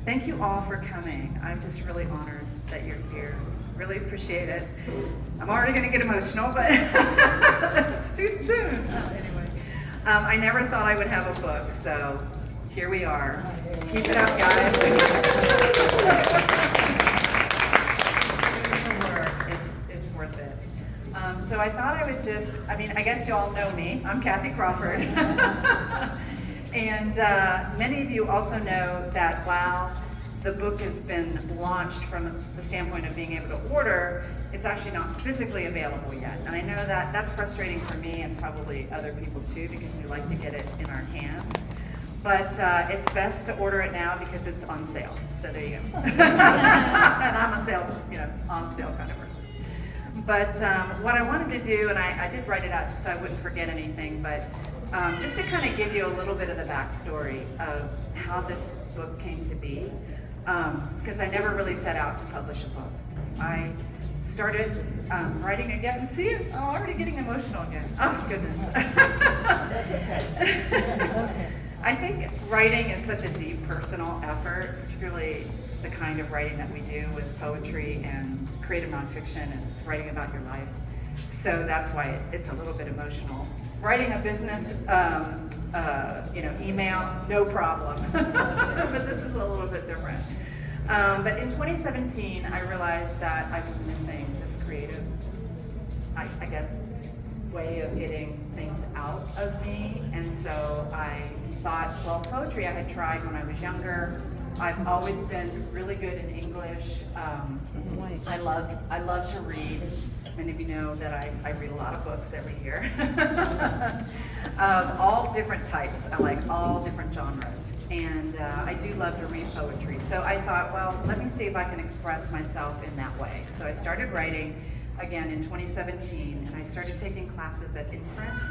Thank you all for coming. I'm just really honored that you're here. Really appreciate it. I'm already going to get emotional, but that's too soon. Anyway, I never thought I would have a book, so here we are. Keep it up, guys. It's worth it. So I thought I would I guess you all know me. I'm Kathi Crawford. And many of you also know that while the book has been launched from the standpoint of being able to order, it's actually not physically available yet. And I know that that's frustrating for me and probably other people too, because we like to get it in our hands. But it's best to order it now because it's on sale. So there you go. And I'm a on sale kind of person. But what I wanted to do, and I did write it out just so I wouldn't forget anything, but just to kind of give you a little bit of the backstory of how this book came to be, because I never really set out to publish a book. I started writing again. See, I'm already getting emotional again. Oh, goodness. That's okay. I think writing is such a deep personal effort, particularly the kind of writing that we do with poetry and creative nonfiction. It's writing about your life. So that's why it's a little bit emotional. Writing a business email, no problem. But this is a little bit different. But in 2017, I realized that I was missing this creative, I guess, way of getting things out of me. And so I thought, well, poetry I had tried when I was younger. I've always been really good in English. I love to read. Many of you know that I read a lot of books every year. All different types. I like all different genres. And I do love to read poetry. So I thought, well, let me see if I can express myself in that way. So I started writing again in 2017, and I started taking classes at Imprint.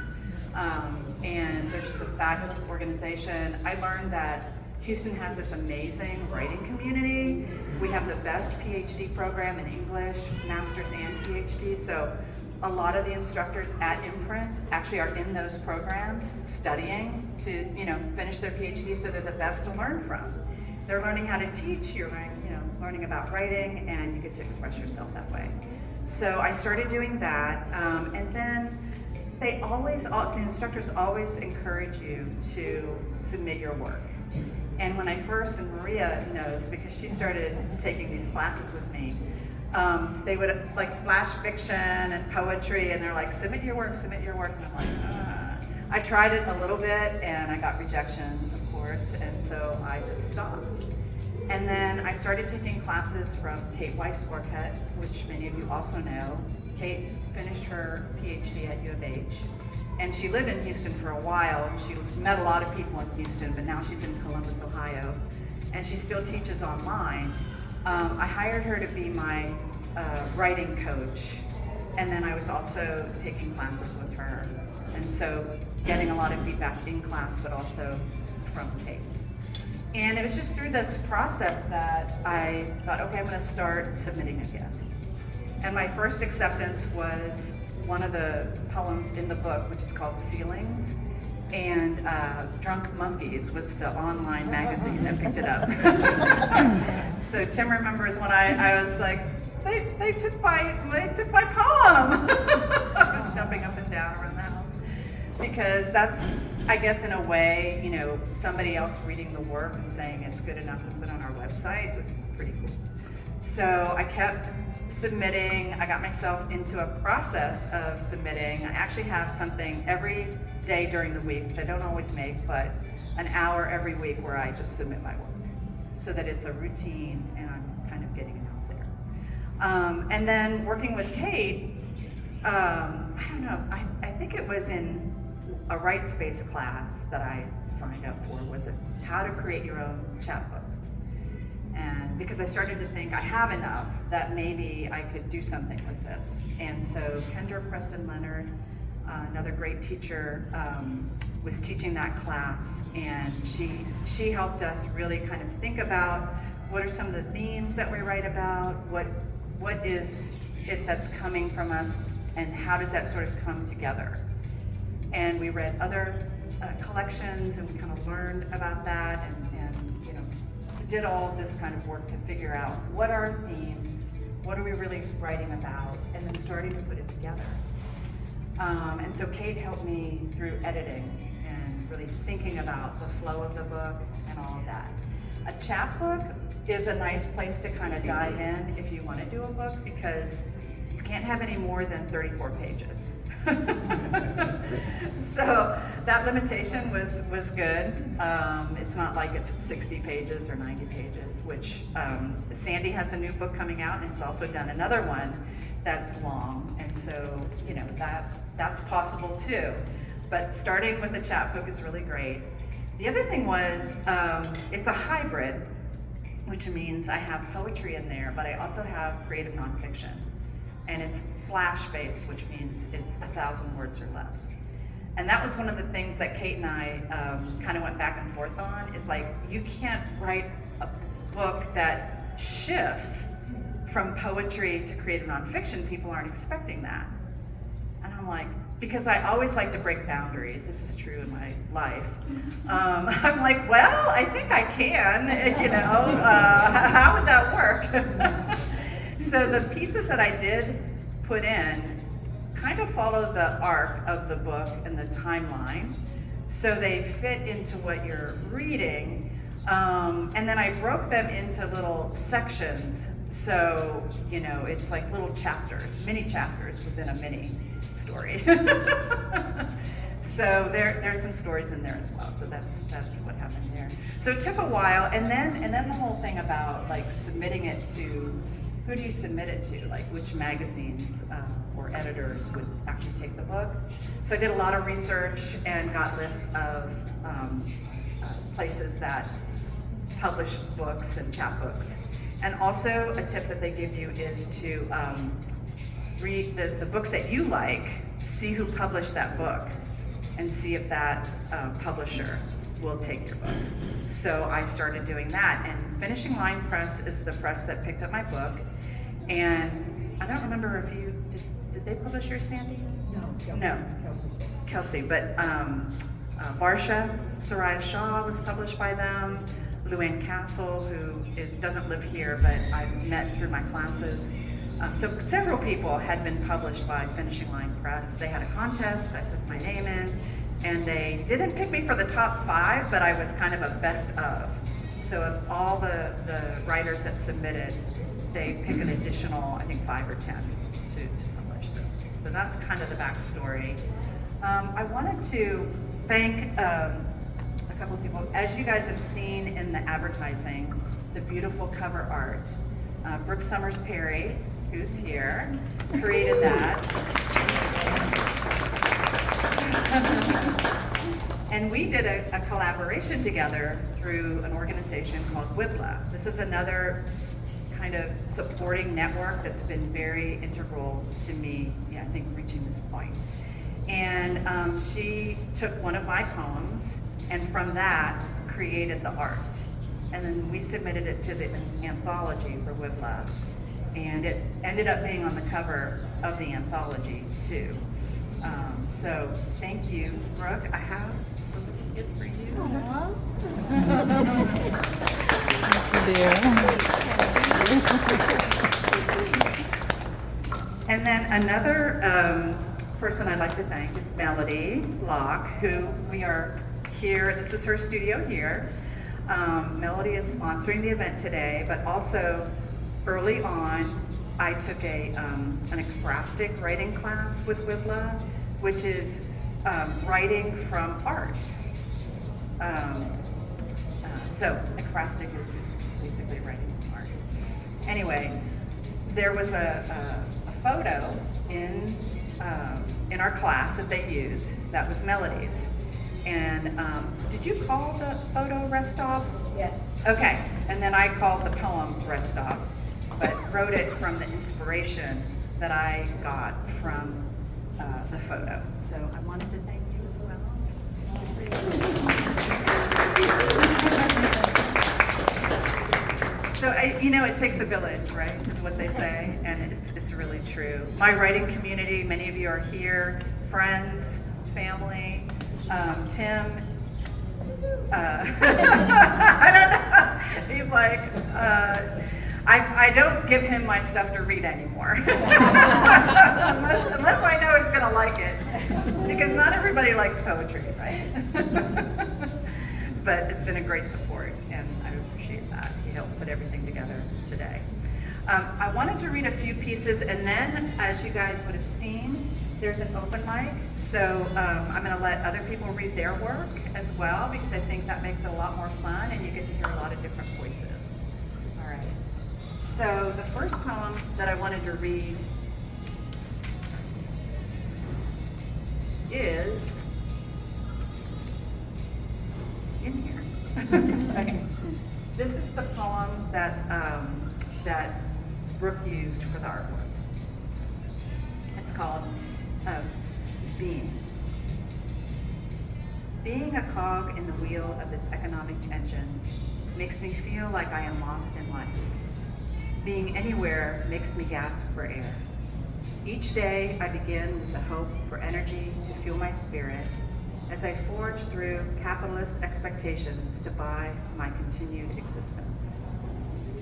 And they're just a fabulous organization. I learned that Houston has this amazing writing community. We have the best PhD program in English, master's and PhD. So a lot of the instructors at Imprint actually are in those programs studying to, finish their PhD, so they're the best to learn from. They're learning how to teach, you're learning about writing, and you get to express yourself that way. So I started doing that, and then the instructors always encourage you to submit your work. And when I first, and Maria knows because she started taking these classes with me, they would like flash fiction and poetry, and they're like, submit your work. And I'm like, I tried it a little bit, and I got rejections, of course, and so I just stopped. And then I started taking classes from Kate Weiss-Orcutt, which many of you also know. Kate finished her PhD at U of H, and she lived in Houston for a while, and she met a lot of people in Houston, but now she's in Columbus, Ohio, and she still teaches online. I hired her to be my writing coach, and then I was also taking classes with her, and so getting a lot of feedback in class, but also from Kate. And it was just through this process that I thought, okay, I'm going to start submitting again. And my first acceptance was one of the poems in the book, which is called Ceilings, and Drunk Monkeys was the online magazine that picked it up. So Tim remembers when I was like, they took my poem. I was jumping up and down around the house because that's, I guess, in a way, somebody else reading the work and saying it's good enough to put on our website was pretty cool. So I kept submitting. I got myself into a process of submitting. I actually have something every day during the week, which I don't always make, but an hour every week where I just submit my work so that it's a routine and I'm kind of getting it out there. And then working with Kate, I don't know, I think it was in a Write Space class that I signed up for, was it how to create your own chapbook. And because I started to think I have enough that maybe I could do something with this. And so Kendra Preston Leonard, another great teacher, was teaching that class, and she helped us really kind of think about what are some of the themes that we write about, what is it that's coming from us, and how does that sort of come together. And we read other collections, and we kind of learned about that, and did all of this kind of work to figure out what are our themes, what are we really writing about, and then starting to put it together. And so Kate helped me through editing and really thinking about the flow of the book and all of that. A chapbook is a nice place to kind of dive in if you want to do a book, because you can't have any more than 34 pages. So that limitation was good. It's not like it's 60 pages or 90 pages, which Sandy has a new book coming out, and it's also done another one that's long, and so that's possible too. But starting with the chapbook is really great. The other thing was, it's a hybrid, which means I have poetry in there, but I also have creative nonfiction. And it's flash-based, which means it's 1,000 words or less. And that was one of the things that Kate and I kind of went back and forth on, is like, you can't write a book that shifts from poetry to creative nonfiction. People aren't expecting that. And I'm like, because I always like to break boundaries. This is true in my life. I'm like, well, I think I can, how would that work? So the pieces that I did put in kind of follow the arc of the book and the timeline. So they fit into what you're reading. And then I broke them into little sections. So, it's like little chapters, mini chapters within a mini story. So there's some stories in there as well. So that's what happened there. So it took a while, and then the whole thing about like submitting it to, who do you submit it to? Like which magazines or editors would actually take the book? So I did a lot of research and got lists of places that publish books and chapbooks. And also a tip that they give you is to read the books that you like, see who published that book, and see if that publisher will take your book. So I started doing that, and Finishing Line Press is the press that picked up my book. And I don't remember if you, did they publish yours, Sandy? No. Kelsey. But Barsha Soraya Shaw was published by them. Luann Castle, who doesn't live here, but I've met through my classes. So several people had been published by Finishing Line Press. They had a contest, I put my name in, and they didn't pick me for the top 5, but I was kind of a best of. So of all the writers that submitted, they pick an additional, I think 5 or 10 to publish. So that's kind of the backstory. I wanted to thank a couple of people. As you guys have seen in the advertising, the beautiful cover art. Brooke Summers Perry, who's here, created that. And we did a collaboration together through an organization called WIBLA. This is another kind of supporting network that's been very integral to me, I think, reaching this point. And she took one of my poems, and from that created the art. And then we submitted it to the anthology for WIBLA. And it ended up being on the cover of the anthology too. So thank you, Brooke. I have a little gift for you. And then another person I'd like to thank is Melody Locke, who we are here. This is her studio here. Melody is sponsoring the event today, but also early on, I took an ekphrastic writing class with WIBLA, which is writing from art. So ekphrastic is basically writing from art. Anyway, there was a photo in our class that they used that was Melody's. And did you call the photo Rest Stop? Yes. Okay, and then I called the poem Rest Stop, but wrote it from the inspiration that I got from the photo. So I wanted to thank you as well. So it takes a village, right? Is what they say, and it's really true. My writing community, many of you are here, friends, family. Tim, I don't know. He's like, I don't give him my stuff to read anymore. unless I know he's gonna like it. Because not everybody likes poetry, right? But it's been a great support, and I appreciate that. He helped put everything together today. I wanted to read a few pieces, and then, as you guys would have seen, there's an open mic, so I'm going to let other people read their work as well, because I think that makes it a lot more fun, and you get to hear a lot of different voices. All right. So the first poem that I wanted to read is in here. Okay. This is the poem that that Brooke used for the artwork. It's called Being. Being a cog in the wheel of this economic engine makes me feel like I am lost in life. Being anywhere makes me gasp for air. Each day I begin with the hope for energy to fuel my spirit as I forge through capitalist expectations to buy my continued existence.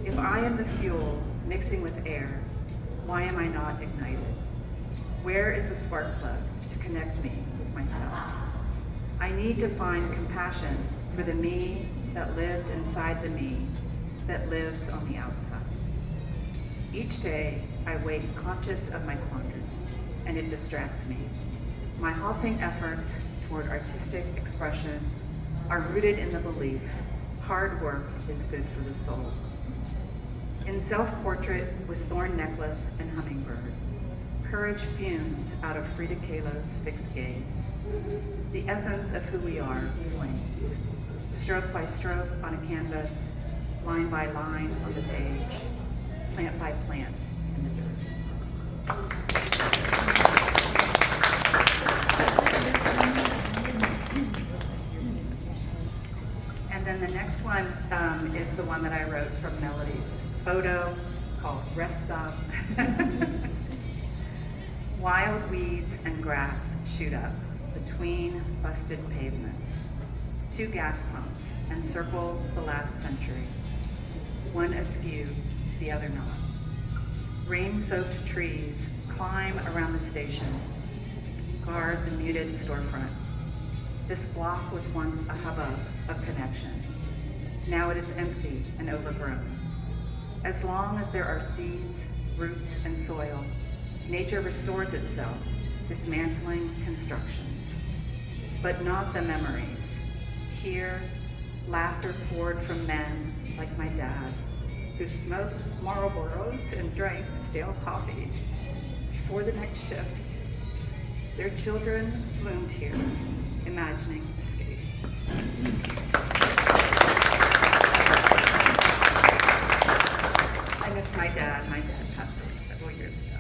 If I am the fuel mixing with air, why am I not ignited? Where is the spark plug to connect me with myself? I need to find compassion for the me that lives inside the me that lives on the outside. Each day I wake conscious of my quandary, and it distracts me. My halting efforts toward artistic expression are rooted in the belief hard work is good for the soul. In self-portrait with thorn necklace and hummingbird, courage fumes out of Frida Kahlo's fixed gaze. The essence of who we are flames, stroke by stroke on a canvas, line by line on the page, plant by plant in the dirt. And then the next one is the one that I wrote from Melody's photo called Rest Stop. Wild weeds and grass shoot up between busted pavements. 2 gas pumps encircle the last century, one askew, the other not. Rain-soaked trees climb around the station, guard the muted storefront. This block was once a hubbub of connection. Now it is empty and overgrown. As long as there are seeds, roots, and soil, nature restores itself, dismantling constructions. But not the memories. Here, laughter poured from men like my dad, who smoked Marlboros and drank stale coffee before the next shift. Their children bloomed here, imagining escape. I miss my dad. My dad passed away several years ago.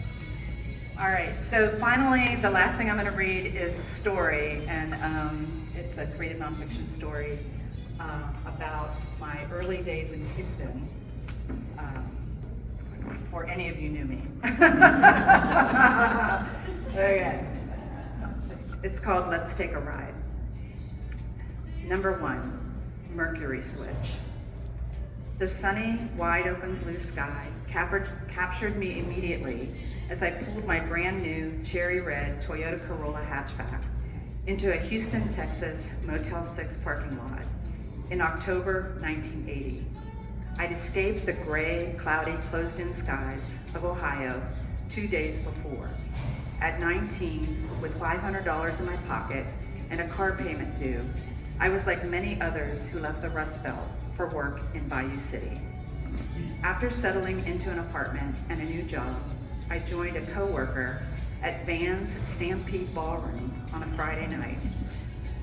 All right, so finally, the last thing I'm going to read is a story, and it's a creative nonfiction story about my early days in Houston, before any of you knew me. Okay. It's called Let's Take a Ride. Number 1, Mercury Switch. The sunny, wide-open blue sky captured me immediately as I pulled my brand new cherry red Toyota Corolla hatchback into a Houston, Texas Motel 6 parking lot in October 1980. I'd escaped the gray, cloudy, closed-in skies of Ohio 2 days before. At 19, with $500 in my pocket and a car payment due, I was like many others who left the Rust Belt for work in Bayou City. After settling into an apartment and a new job, I joined a coworker at Van's Stampede Ballroom on a Friday night.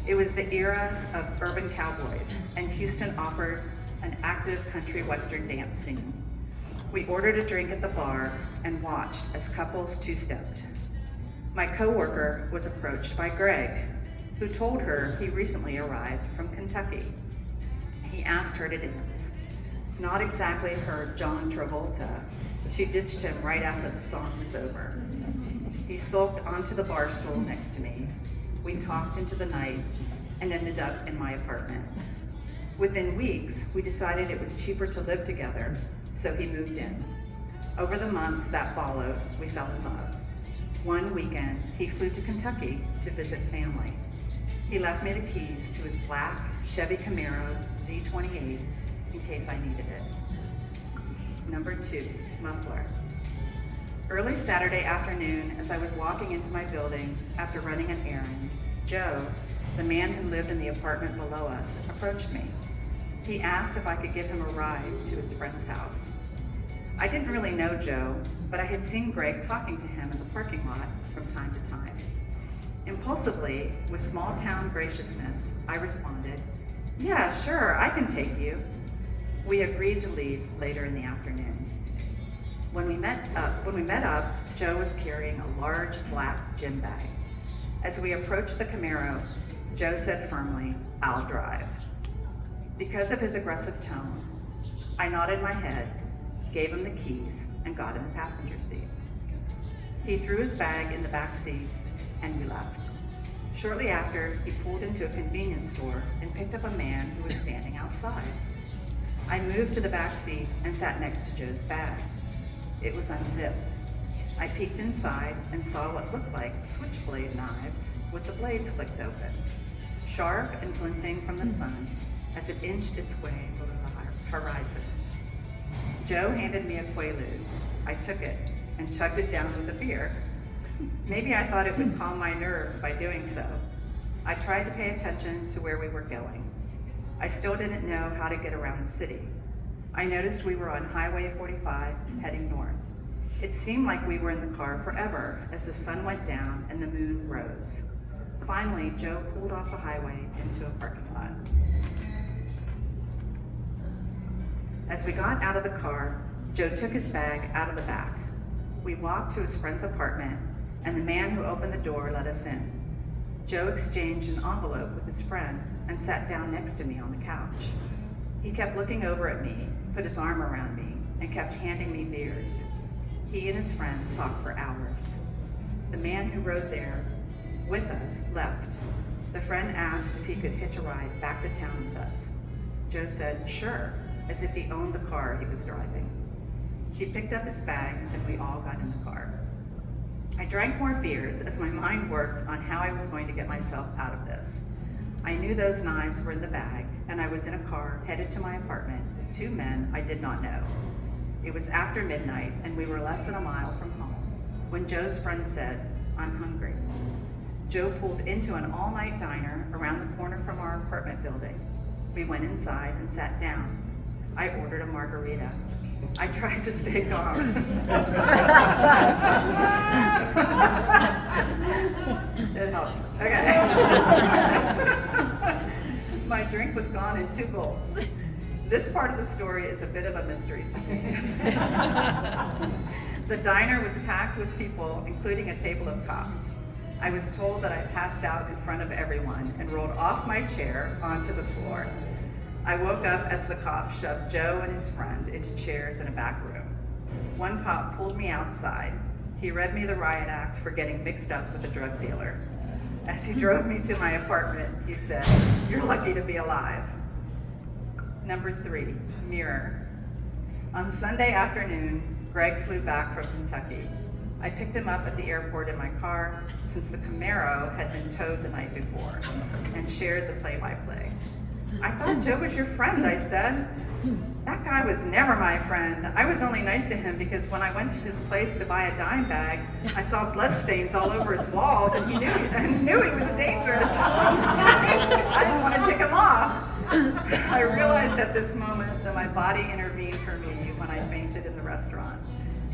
It was the era of urban cowboys, and Houston offered an active country western dance scene. We ordered a drink at the bar and watched as couples two-stepped. My coworker was approached by Greg, who told her he recently arrived from Kentucky. He asked her to dance. Not exactly her John Travolta, she ditched him right after the song was over. He sulked onto the bar stool next to me. We talked into the night and ended up in my apartment. Within weeks, we decided it was cheaper to live together, so he moved in. Over the months that followed, we fell in love. One weekend, he flew to Kentucky to visit family. He left me the keys to his black Chevy Camaro Z28 in case I needed it. Number 2, muffler. Early Saturday afternoon, as I was walking into my building after running an errand, Joe, the man who lived in the apartment below us, approached me. He asked if I could give him a ride to his friend's house. I didn't really know Joe, but I had seen Greg talking to him in the parking lot from time to time. Impulsively, with small town graciousness, I responded, "Yeah, sure, I can take you." We agreed to leave later in the afternoon. When we met up, Joe was carrying a large black gym bag. As we approached the Camaro, Joe said firmly, "I'll drive." Because of his aggressive tone, I nodded my head, gave him the keys, and got in the passenger seat. He threw his bag in the back seat, and we left. Shortly after, he pulled into a convenience store and picked up a man who was standing outside. I moved to the back seat and sat next to Joe's bag. It was unzipped. I peeked inside and saw what looked like switchblade knives with the blades flicked open, sharp and glinting from the sun as it inched its way over the horizon. Joe handed me a Quaalude. I took it and chugged it down with a beer. Maybe I thought it would calm my nerves by doing so. I tried to pay attention to where we were going. I still didn't know how to get around the city. I noticed we were on Highway 45 heading north. It seemed like we were in the car forever as the sun went down and the moon rose. Finally, Joe pulled off the highway into a parking lot. As we got out of the car, Joe took his bag out of the back. We walked to his friend's apartment, and the man who opened the door let us in. Joe exchanged an envelope with his friend and sat down next to me on the couch. He kept looking over at me, put his arm around me, and kept handing me beers. He and his friend talked for hours. The man who rode there with us left. The friend asked if he could hitch a ride back to town with us. Joe said, "Sure," as if he owned the car he was driving. He picked up his bag and we all got in the car. I drank more beers as my mind worked on how I was going to get myself out of this. I knew those knives were in the bag, and I was in a car headed to my apartment with 2 men I did not know. It was after midnight, and we were less than a mile from home, when Joe's friend said, "I'm hungry." Joe pulled into an all-night diner around the corner from our apartment building. We went inside and sat down. I ordered a margarita. I tried to stay calm. It helped. Okay. My drink was gone in 2 gulps. This part of the story is a bit of a mystery to me. The diner was packed with people, including a table of cops. I was told that I passed out in front of everyone and rolled off my chair onto the floor. I woke up as the cop shoved Joe and his friend into chairs in a back room. One cop pulled me outside. He read me the riot act for getting mixed up with a drug dealer. As he drove me to my apartment, he said, "You're lucky to be alive." Number 3, mirror. On Sunday afternoon, Greg flew back from Kentucky. I picked him up at the airport in my car, since the Camaro had been towed the night before, and shared the play-by-play. "I thought Joe was your friend," I said. "That guy was never my friend. I was only nice to him because when I went to his place to buy a dime bag, I saw bloodstains all over his walls, and he knew he was dangerous. I didn't want to tick him off." I realized at this moment that my body intervened for me when I fainted in the restaurant.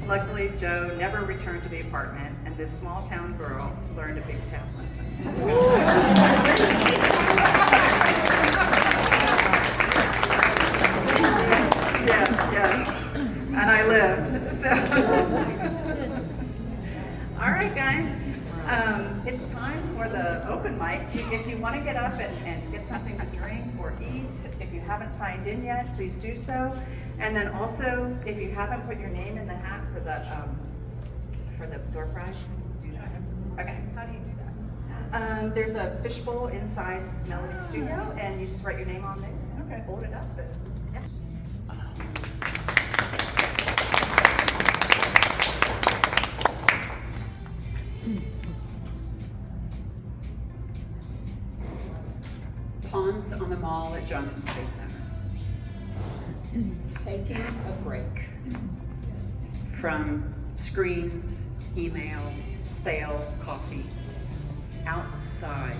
Luckily, Joe never returned to the apartment, and this small town girl learned a big town lesson. Yes, and I lived. So, all right, guys, it's time for the open mic. If you want to get up and get something to drink or eat, if you haven't signed in yet, please do so. And then also, if you haven't put your name in the hat for the door prize, okay, how do you do that? There's a fishbowl inside Melody Studio, and you just write your name on there. Okay, hold it up then. Pawns on the Mall at Johnson Space Center. Taking a break. From screens, email, stale coffee. Outside,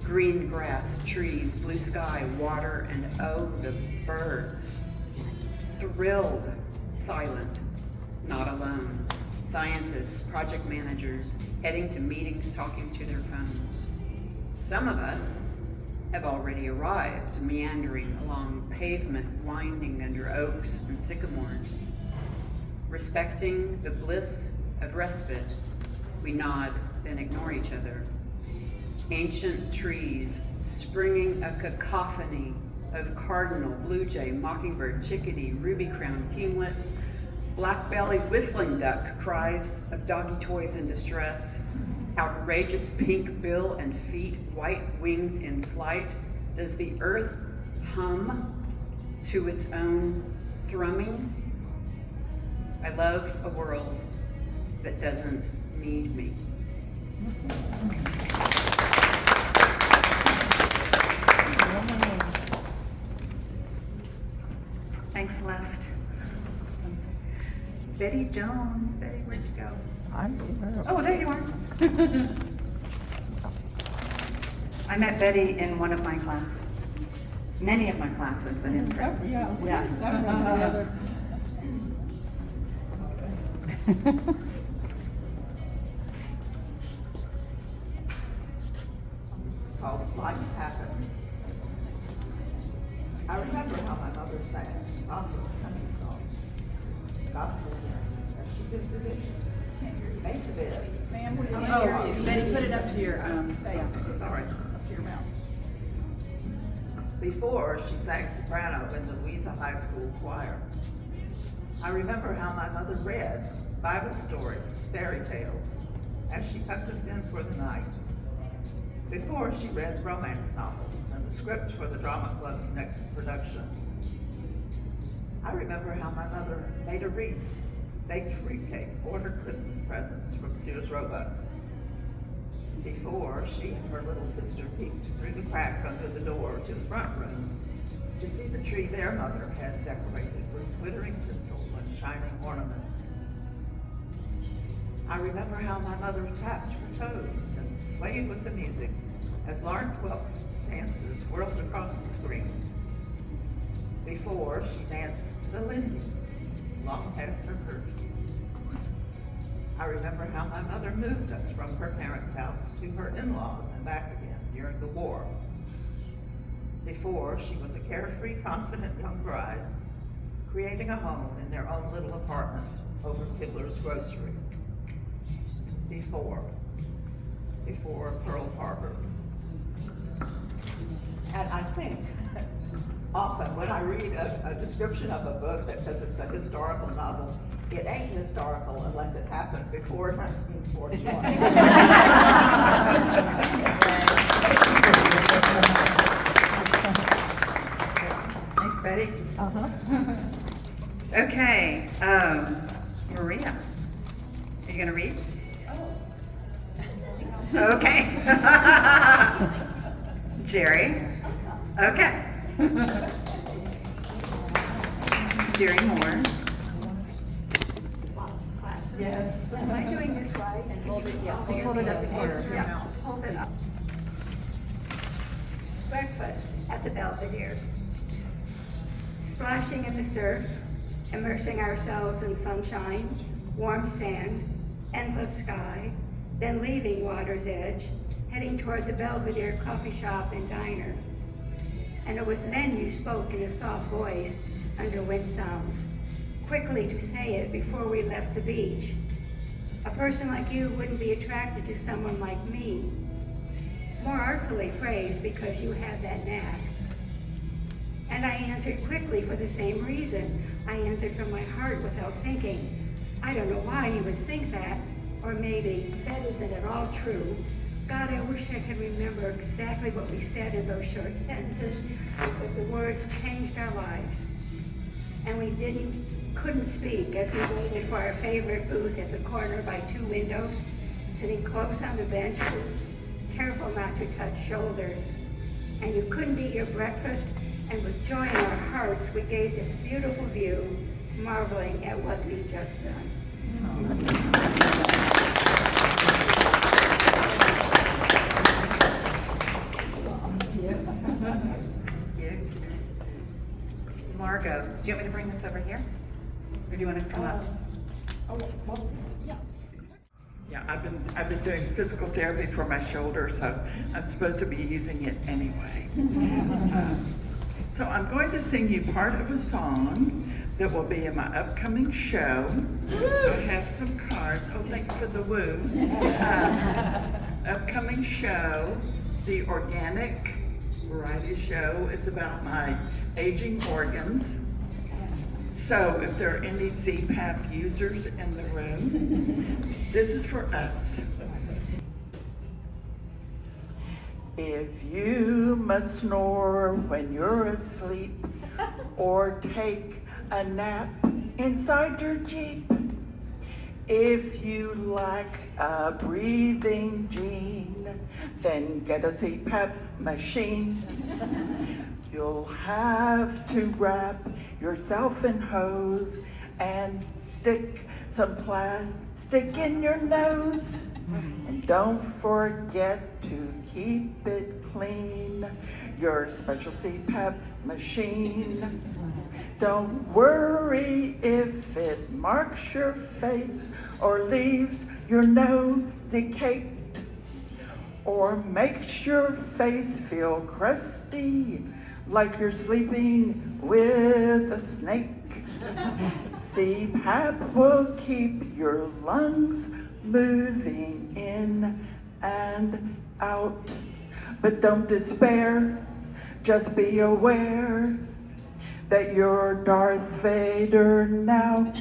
green grass, trees, blue sky, water, and oh, the birds. Thrilled, silent, not alone. Scientists, project managers, heading to meetings, talking to their phones. Some of us have already arrived, meandering along pavement, winding under oaks and sycamores. Respecting the bliss of respite, we nod, then ignore each other. Ancient trees, springing a cacophony of cardinal, blue jay, mockingbird, chickadee, ruby-crowned kinglet, black-bellied whistling duck, cries of doggy toys in distress, outrageous pink bill and feet, white wings in flight. Does the earth hum to its own thrumming? I love a world that doesn't need me. Thanks, Celeste. Awesome. Betty Jones. Betty, where'd you go? I'm here. Oh, there you are. I met Betty in one of my classes. Many of my classes. I didn't Yeah. Several together. Called Life Happens. I remember how my mother sang opera coming songs, gospel hymns, as she did the dishes. Make the bed. Ma'am, we can't Oh, hear you. Betty, Put it up to your face. Sorry, up to your mouth. Before, she sang soprano in the Louisa High School choir. I remember how my mother read Bible stories, fairy tales, as she tucked us in for the night. Before, she read romance novels and the script for the drama club's next production. I remember how my mother made a wreath, baked fruitcake, ordered Christmas presents from Sears Roebuck. Before, she and her little sister peeked through the crack under the door to the front room to see the tree their mother had decorated with glittering tinsel and shining ornaments. I remember how my mother tapped her toes and swayed with the music as Lawrence Welk's dancers whirled across the screen. Before, she danced the Lindy, long past her curfew. I remember how my mother moved us from her parents' house to her in-laws and back again during the war. Before, she was a carefree, confident young bride, creating a home in their own little apartment over Kibler's Grocery. Before Pearl Harbor. And I think often when I read a description of a book that says it's a historical novel, it ain't historical unless it happened before 1941. Thanks, Betty. Uh-huh. Okay, Maria, are you gonna read? Okay. Gerry? Okay. Gerry Moohr. Yes. Am I doing this right? And hold it, yeah. Just hold it up to here. Yeah, hold it up. Breakfast at the Belvedere. Splashing in the surf, immersing ourselves in sunshine, warm sand, endless sky, then leaving water's edge, heading toward the Belvedere coffee shop and diner. And it was then you spoke in a soft voice under wind sounds, quickly to say it before we left the beach. A person like you wouldn't be attracted to someone like me. More artfully phrased because you have that knack. And I answered quickly for the same reason. I answered from my heart without thinking. I don't know why you would think that, or maybe that isn't at all true. God, I wish I could remember exactly what we said in those short sentences, because the words changed our lives. And we couldn't speak as we waited for our favorite booth at the corner by 2 windows, sitting close on the bench, careful not to touch shoulders. And you couldn't eat your breakfast, and with joy in our hearts, we gazed at the beautiful view, marveling at what we'd just done. Margot, do you want me to bring this over here? Or do you want to come up? Yeah, I've been doing physical therapy for my shoulder, so I'm supposed to be using it anyway. So I'm going to sing you part of a song that will be in my upcoming show. I have some cards. Oh, thank you for the woo. Upcoming show, the Organic Variety Show. It's about my aging organs. So if there are any CPAP users in the room, this is for us. If you must snore when you're asleep or take a nap inside your Jeep, if you lack a breathing gene, then get a CPAP machine. You'll have to wrap yourself in hose and stick some plastic in your nose. And don't forget to keep it clean, your special CPAP machine. Don't worry if it marks your face or leaves your nosy caked or makes your face feel crusty like you're sleeping with a snake. CPAP will keep your lungs moving in and out. But don't despair, just be aware that you're Darth Vader now.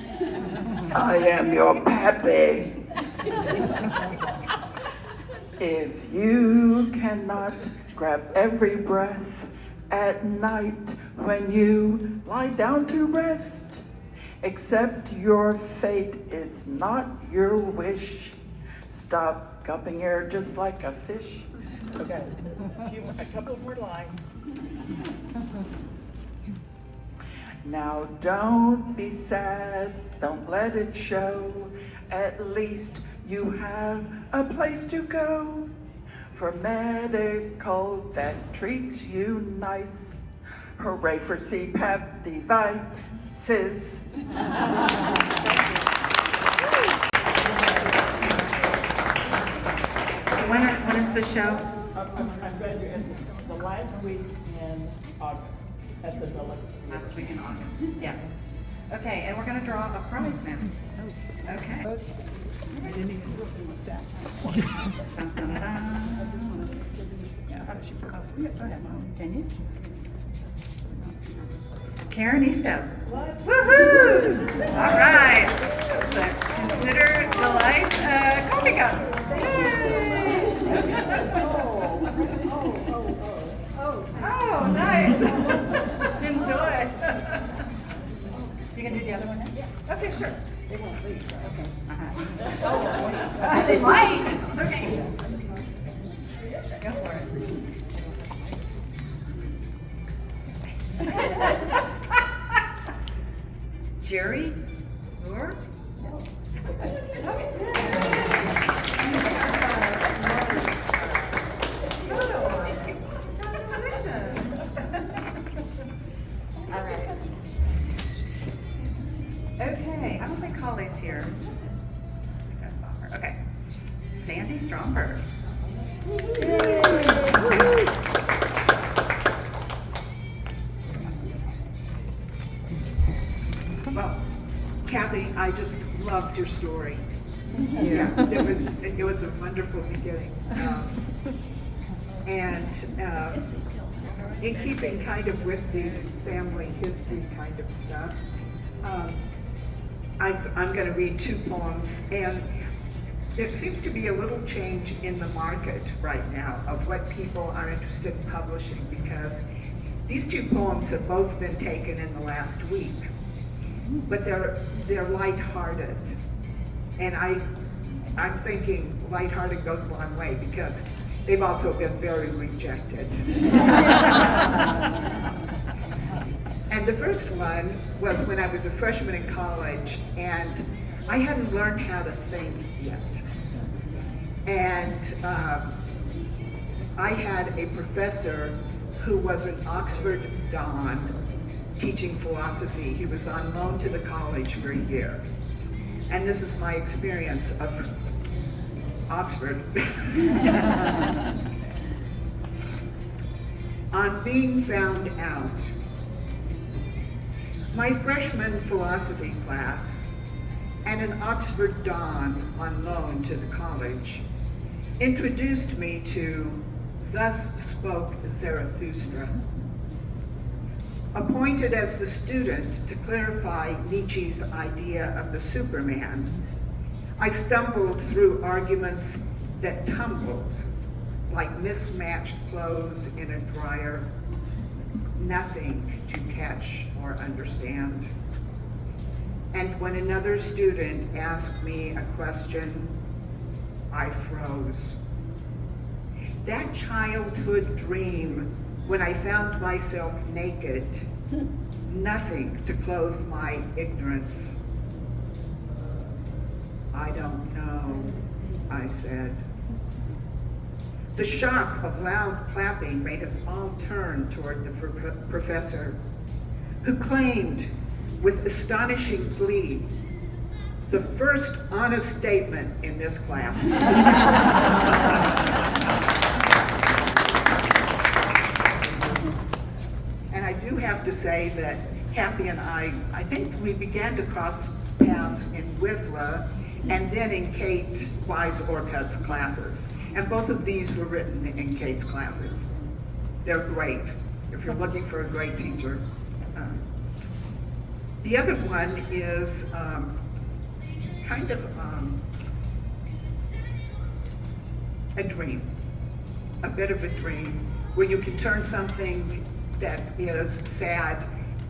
I am your pappy. If you cannot grab every breath at night when you lie down to rest, accept your fate, it's not your wish. Stop gulping air just like a fish. Okay, a couple more lines. Now don't be sad, don't let it show. At least you have a place to go for medical that treats you nice. Hooray for CPAP devices. When is the show? I'm glad you're in the last week in August at the Village. Last week in August. Yes. Okay, and we're going to draw a prize now. Okay. I didn't even look in the stack. Dun, dun, dun. Can you? Karen Easto. Woohoo! All right. So consider the light coffee cup. Oh, nice. Enjoy. You can do the other one now? Yeah. Okay, sure. They won't see. Okay. They might. Okay. Go for it. Gerry Moohr? Okay, I don't think Holly's here. I think I saw her. Okay. Sandy Stromberg. Well, Kathi, I just loved your story. Yeah, it was a wonderful beginning. And in keeping kind of with the family history kind of stuff, I'm going to read 2 poems, and there seems to be a little change in the market right now of what people are interested in publishing, because these two poems have both been taken in the last week, but they're lighthearted. And I'm thinking lighthearted goes a long way, because they've also been very rejected. And the first one was when I was a freshman in college, and I hadn't learned how to think yet. And I had a professor who was an Oxford Don teaching philosophy. He was on loan to the college for a year. And this is my experience of Oxford. On being found out. My freshman philosophy class and an Oxford Don on loan to the college introduced me to Thus Spoke Zarathustra. Appointed as the student to clarify Nietzsche's idea of the Superman, I stumbled through arguments that tumbled like mismatched clothes in a dryer, nothing to catch or understand. And when another student asked me a question, I froze. That childhood dream when I found myself naked, nothing to clothe my ignorance. I don't know, I said. The shock of loud clapping made us all turn toward the professor, who claimed with astonishing glee, the first honest statement in this class. And I do have to say that Kathi and I think we began to cross paths in WIFLA and then in Kate Wise Orcutt's classes. And both of these were written in Kate's classes. They're great, if you're looking for a great teacher. The other one is kind of a dream, a bit of a dream, where you can turn something that is sad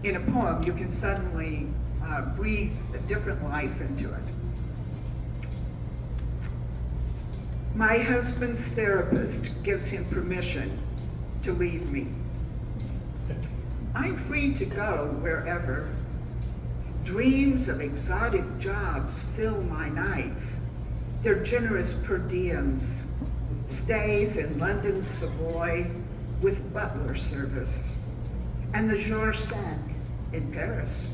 in a poem. You can suddenly breathe a different life into it. My husband's therapist gives him permission to leave me. I'm free to go wherever. Dreams of exotic jobs fill my nights. They're generous per diems, stays in London's Savoy with butler service, and the Georges V in Paris.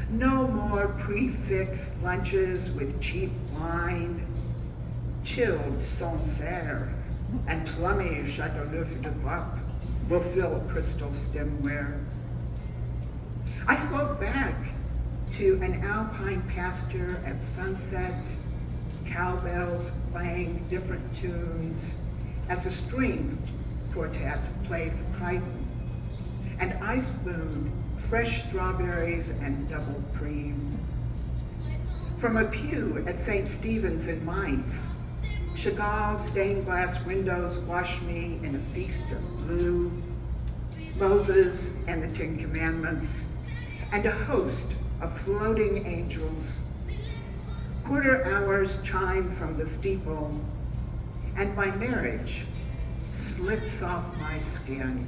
No more prefixed lunches with cheap wine, chilled Sancerre and plummy Chateauneuf de Pape will fill crystal stemware. I float back to an alpine pasture at sunset, cowbells playing different tunes as a string quartet plays Haydn, and I spoon fresh strawberries and double cream. From a pew at St. Stephen's in Mainz, Chagall's stained glass windows wash me in a feast of blue, Moses and the Ten Commandments, and a host of floating angels. Quarter hours chime from the steeple, and my marriage slips off my skin.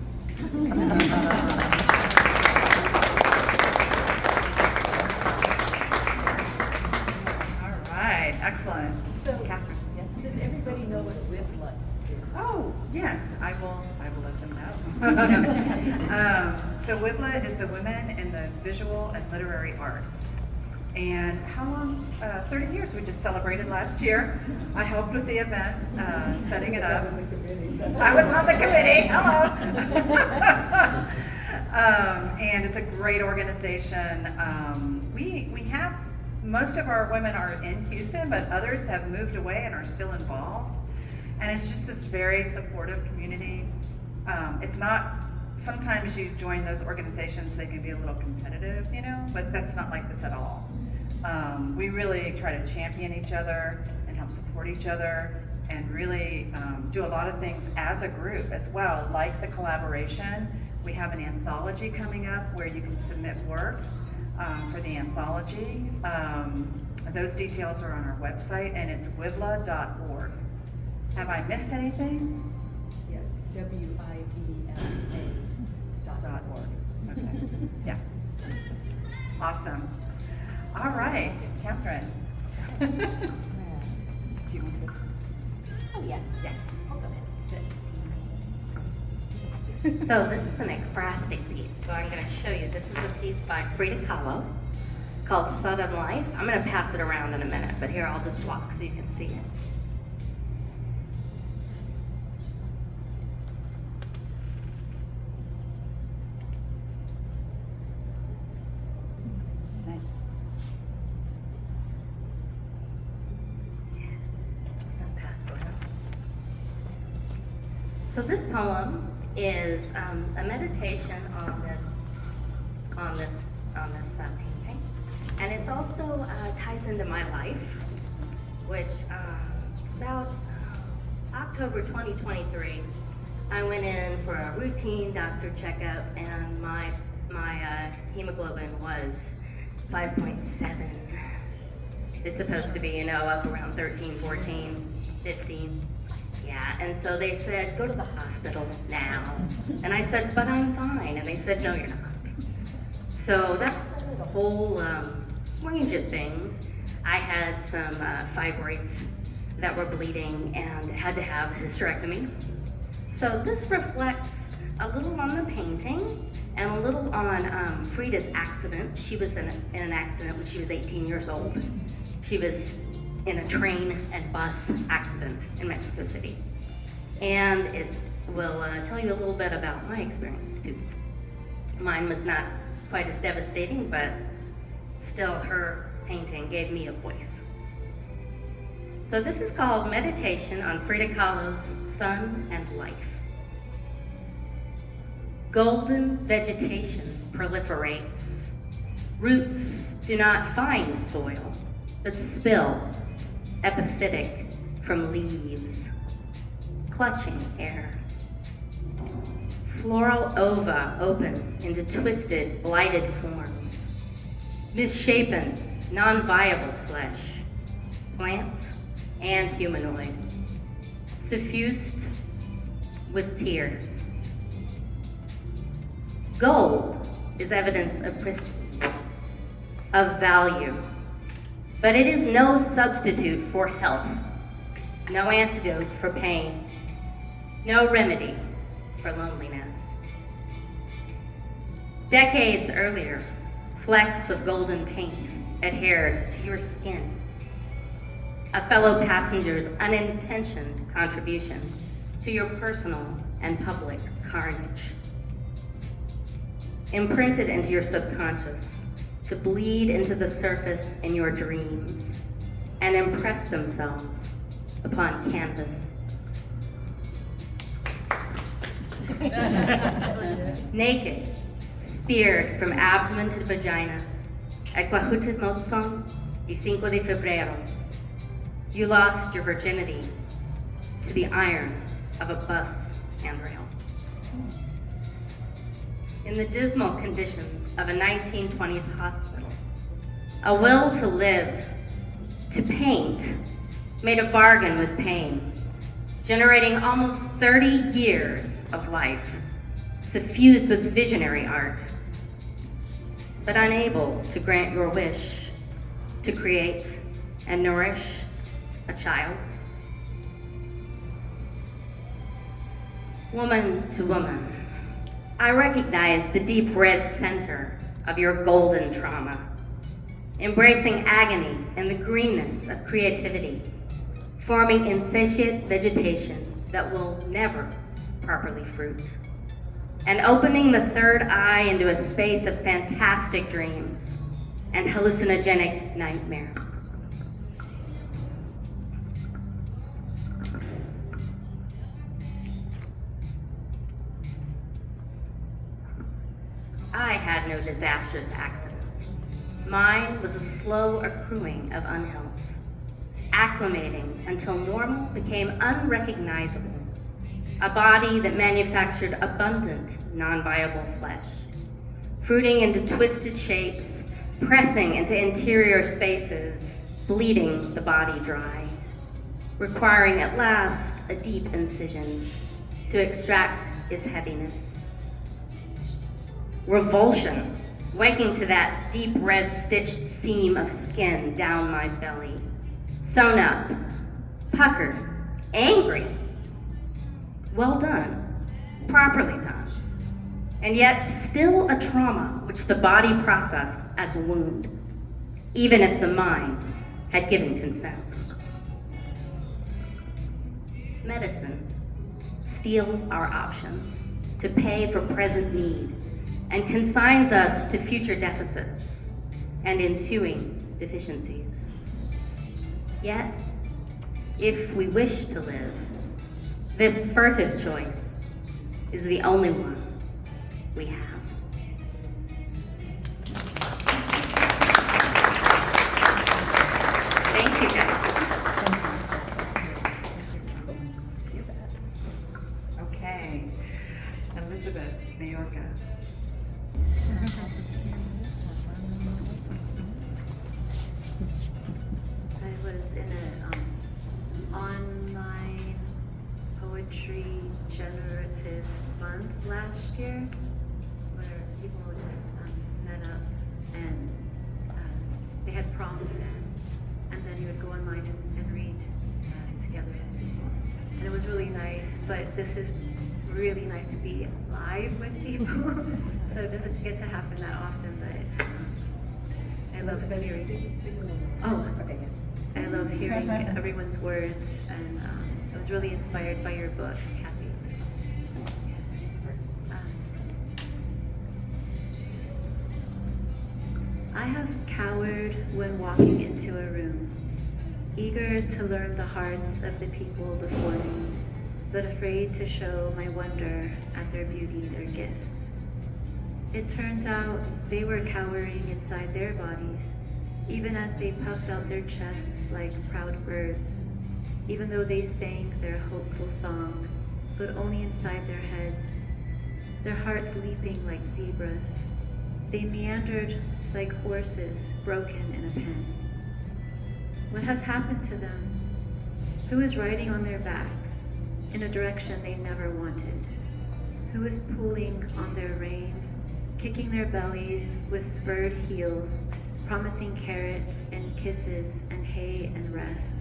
All right, excellent. So, Catherine, yes? does everybody know what a whiplet is? Oh, yes, I will let them know. So WIBLA is the Women in the Visual and Literary Arts. And how long? 30 years we just celebrated last year. I helped with the event, setting it up. I was on the committee, hello. And it's a great organization. We have, most of our women are in Houston, but others have moved away and are still involved. And it's just this very supportive community. It's not, sometimes you join those organizations, they can be a little competitive, you know, but that's not like this at all. We really try to champion each other and can help support each other and really do a lot of things as a group as well, like the collaboration. We have an anthology coming up where you can submit work for the anthology. Those details are on our website, and it's wibla.org. Have I missed anything? Yes, WIVLA.org. .org. Okay. Yeah. Awesome. All right, Catherine. Do you want this? Oh, yeah. Yeah. I'll go ahead. Sit. So this is an ekphrastic piece. So I'm going to show you. This is a piece by Frida Kahlo called Southern Life. I'm going to pass it around in a minute, but here I'll just walk so you can see it. Nice. I'll pass it around. So this poem is a meditation on this painting, and it's also ties into my life, which about October 2023, I went in for a routine doctor checkup, and my hemoglobin was 5.7. It's supposed to be, up around 13, 14, 15. Yeah, and so they said, go to the hospital now. And I said, but I'm fine. And they said, no, you're not. So that's the whole range of things. I had some fibroids that were bleeding and had to have a hysterectomy. So this reflects a little on the painting and a little on Frida's accident. She was in an accident when she was 18 years old. She was in a train and bus accident in Mexico City. And it will tell you a little bit about my experience too. Mine was not quite as devastating, but still her painting gave me a voice. So this is called Meditation on Frida Kahlo's Sun and Life. Golden vegetation proliferates. Roots do not find soil, but spill epiphytic from leaves, clutching air. Floral ova open into twisted, blighted forms, misshapen, non-viable flesh, plants and humanoid, suffused with tears. Gold is evidence of value, but it is no substitute for health, no antidote for pain, no remedy for loneliness. Decades earlier, flecks of golden paint adhered to your skin, a fellow passenger's unintentioned contribution to your personal and public carnage. Imprinted into your subconscious to bleed into the surface in your dreams and impress themselves upon canvas. Naked, speared from abdomen to vagina, at Guajutemotzon y 5 de Febrero, you lost your virginity to the iron of a bus handrail. In the dismal conditions of a 1920s hospital, a will to live, to paint, made a bargain with pain, generating almost 30 years of life, suffused with visionary art, but unable to grant your wish to create and nourish a child. Woman to woman, I recognize the deep red center of your golden trauma, embracing agony and the greenness of creativity, forming insatiate vegetation that will never properly fruit, and opening the third eye into a space of fantastic dreams and hallucinogenic nightmare. I had no disastrous accident. Mine was a slow accruing of unhealth. acclimating until normal became unrecognizable. A body that manufactured abundant, non-viable flesh, fruiting into twisted shapes, pressing into interior spaces, bleeding the body dry, requiring at last a deep incision to extract its heaviness. Revulsion, waking to that deep red stitched seam of skin down my belly, sewn up, puckered, angry. Well done, properly done, and yet still a trauma which the body processed as a wound, even if the mind had given consent. Medicine steals our options to pay for present need and consigns us to future deficits and ensuing deficiencies. Yet, if we wish to live, this furtive choice is the only one we have. Thank you, guys. Okay, Elizabeth Mayorga. I was in an online poetry generative month last year where people just met up and they had prompts and then you would go online and read together. And it was really nice, but this is really nice to be live with people. So it doesn't get to happen that often, but I love hearing. Oh, Okay, yeah. I love hearing everyone's words, and I was really inspired by your book, Kathi. I have cowered when walking into a room, eager to learn the hearts of the people before me, but afraid to show my wonder at their beauty, their gifts. It turns out they were cowering inside their bodies, even as they puffed out their chests like proud birds, even though they sang their hopeful song, but only inside their heads, their hearts leaping like zebras. They meandered like horses broken in a pen. What has happened to them? Who is riding on their backs in a direction they never wanted? Who is pulling on their reins, kicking their bellies with spurred heels, promising carrots and kisses and hay and rest?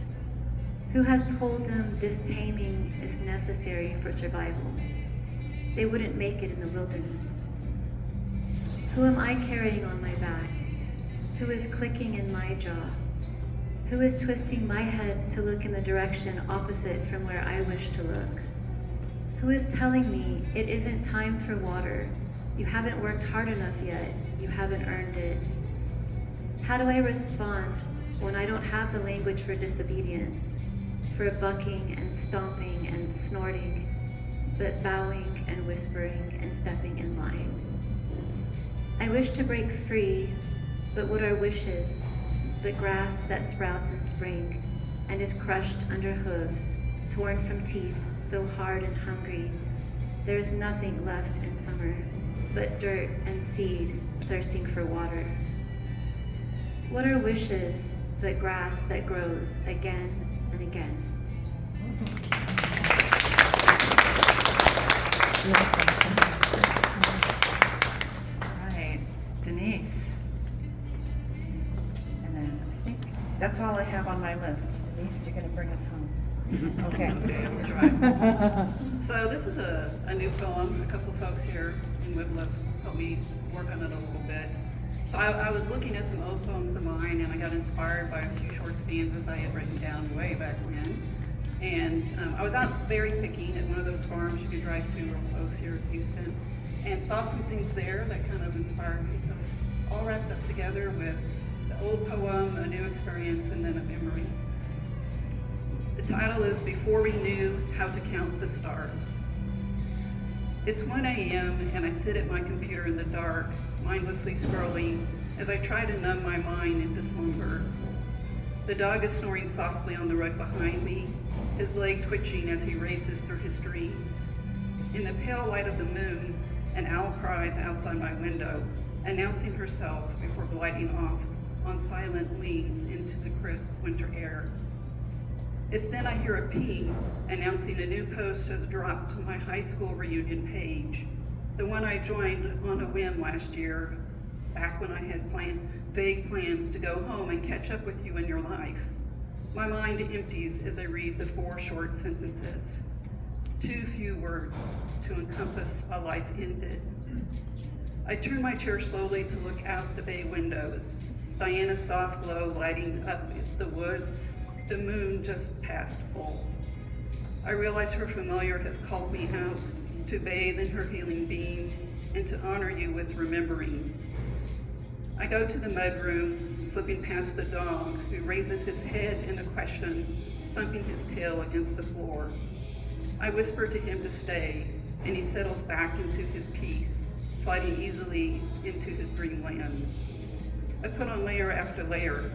Who has told them this taming is necessary for survival? They wouldn't make it in the wilderness. Who am I carrying on my back? Who is clicking in my jaw? Who is twisting my head to look in the direction opposite from where I wish to look? Who is telling me it isn't time for water? You haven't worked hard enough yet. You haven't earned it. How do I respond when I don't have the language for disobedience, for bucking and stomping and snorting, but bowing and whispering and stepping in line? I wish to break free, but what are wishes but grass that sprouts in spring and is crushed under hooves, torn from teeth so hard and hungry, there is nothing left in summer but dirt and seed thirsting for water. What are wishes but grass that grows again and again? All right, Denise. And then I think that's all I have on my list. Denise, you're gonna bring us home. Okay. Okay, I'll try. So this is a new poem. A couple of folks here in Whitliff helped me work on it a little bit. So I was looking at some old poems of mine, and I got inspired by a few short stanzas I had written down way back when. And I was out berry picking at one of those farms you could drive to real close here in Houston, and saw some things there that kind of inspired me. So all wrapped up together with the old poem, a new experience, and then a memory. The title is Before We Knew How to Count the Stars. It's 1 a.m. and I sit at my computer in the dark, mindlessly scrolling as I try to numb my mind into slumber. The dog is snoring softly on the rug behind me, his leg twitching as he races through his dreams. In the pale light of the moon, an owl cries outside my window, announcing herself before gliding off on silent wings into the crisp winter air. It's then I hear a ping announcing a new post has dropped to my high school reunion page, the one I joined on a whim last year, back when I had vague plans to go home and catch up with you in your life. My mind empties as I read the 4 short sentences. Too few words to encompass a life ended. I turn my chair slowly to look out the bay windows, Diana's soft glow lighting up the woods, the moon just past full. I realize her familiar has called me out to bathe in her healing beams and to honor you with remembering. I go to the mudroom, slipping past the dog who raises his head in a question, thumping his tail against the floor. I whisper to him to stay, and he settles back into his peace, sliding easily into his dreamland. I put on layer after layer,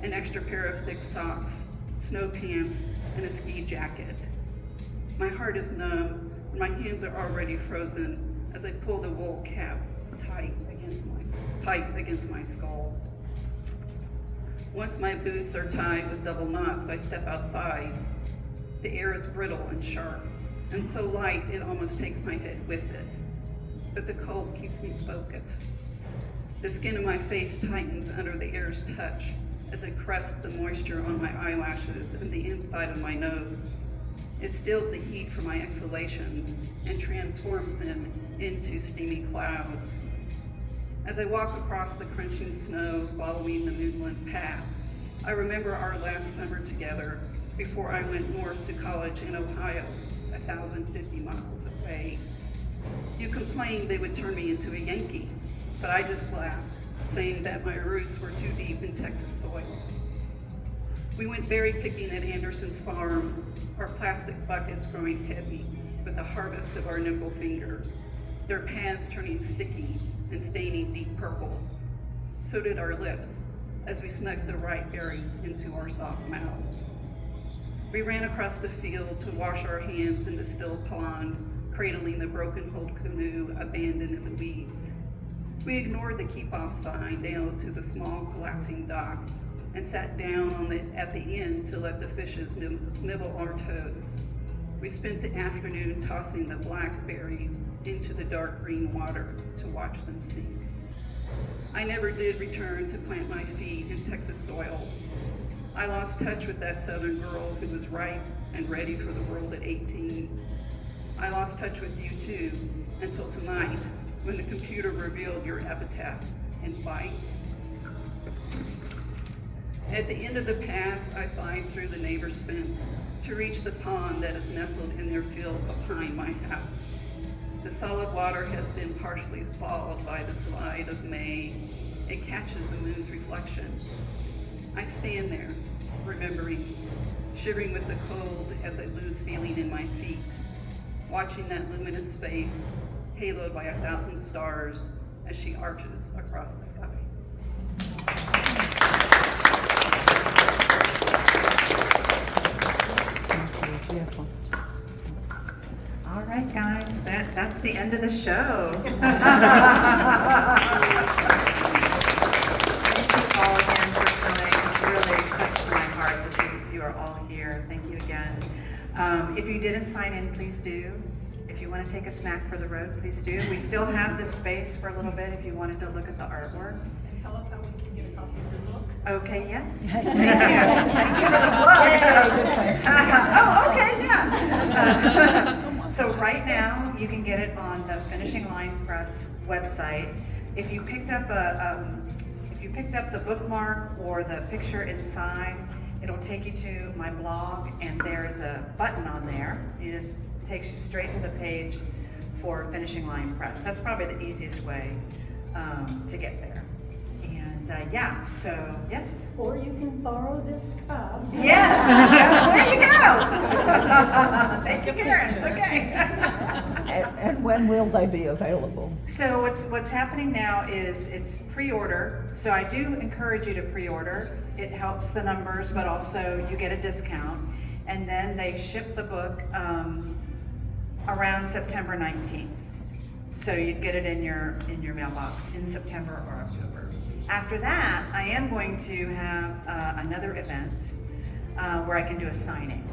an extra pair of thick socks, snow pants, and a ski jacket. My heart is numb, and my hands are already frozen as I pull the wool cap tight against my skull. Once my boots are tied with double knots, I step outside. The air is brittle and sharp, and so light it almost takes my head with it. But the cold keeps me focused. The skin of my face tightens under the air's touch as it crusts the moisture on my eyelashes and the inside of my nose. It steals the heat from my exhalations and transforms them into steamy clouds. As I walk across the crunching snow following the moonlit path, I remember our last summer together before I went north to college in Ohio, 1,050 miles away. You complained they would turn me into a Yankee, but I just laughed, saying that my roots were too deep in Texas soil. We went berry picking at Anderson's farm, our plastic buckets growing heavy with the harvest of our nimble fingers, their pads turning sticky and staining deep purple. So did our lips as we snuck the ripe berries into our soft mouths. We ran across the field to wash our hands in the still pond, cradling the broken-hulled canoe abandoned in the weeds. We ignored the keep-off sign down to the small collapsing dock and sat down at the end to let the fishes nibble our toes. We spent the afternoon tossing the blackberries into the dark green water to watch them sink. I never did return to plant my feet in Texas soil. I lost touch with that Southern girl who was ripe and ready for the world at 18. I lost touch with you too, until tonight, when the computer revealed your epitaph in fights. At the end of the path, I slide through the neighbor's fence to reach the pond that is nestled in their field behind my house. The solid water has been partially thawed by the slide of May. It catches the moon's reflection. I stand there, remembering, shivering with the cold as I lose feeling in my feet, watching that luminous space, haloed by 1,000 stars as she arches across the sky. Beautiful. All right, guys, that's the end of the show. Thank you all again for coming. It's really touched my heart that you are all here. Thank you again. If you didn't sign in, please do. If you want to take a snack for the road, please do. We still have this space for a little bit if you wanted to look at the artwork. And tell us how we can get a copy of your book. Okay, yes. Thank you. Thank you for the plug. Oh, okay, yeah. So right now, you can get it on the Finishing Line Press website. If you picked up the bookmark or the picture inside, it'll take you to my blog, and there's a button on there. It just takes you straight to the page for Finishing Line Press. That's probably the easiest way to get there. And yeah, so yes. Or you can borrow this cup. Yes, there you go. Thank you, Karen. Okay. And when will they be available? So what's happening now is it's pre-order. So I do encourage you to pre-order. It helps the numbers, but also you get a discount. And then they ship the book around September 19th. So you'd get it in your mailbox in September or October. After that, I am going to have another event where I can do a signing.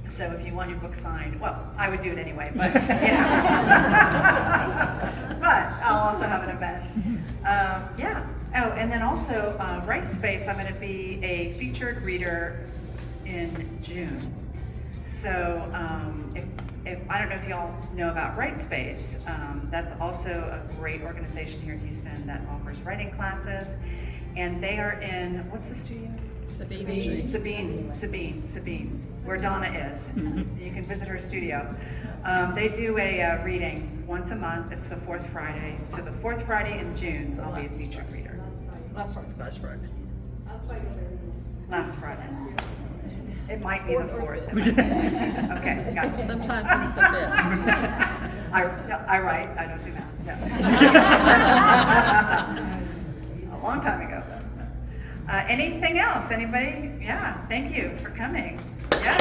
So if you want your book signed, well, I would do it anyway, but yeah. But I'll also have an event. Yeah. Oh, and then also Right Space, I'm going to be a featured reader in June. So if I don't know if y'all know about Right Space, that's also a great organization here in Houston that offers writing classes, and they are in, what's the studio? Sabine, where Donna is. You can visit her studio. They do a reading once a month. It's the fourth Friday. So the fourth Friday in June, I'll be a featured reader. Last Friday. Last Friday. It might be the fourth. Okay, gotcha. Sometimes it's the fifth. I write, I don't do that. No. A long time ago. Anything else? Anybody? Yeah, thank you for coming. Yeah.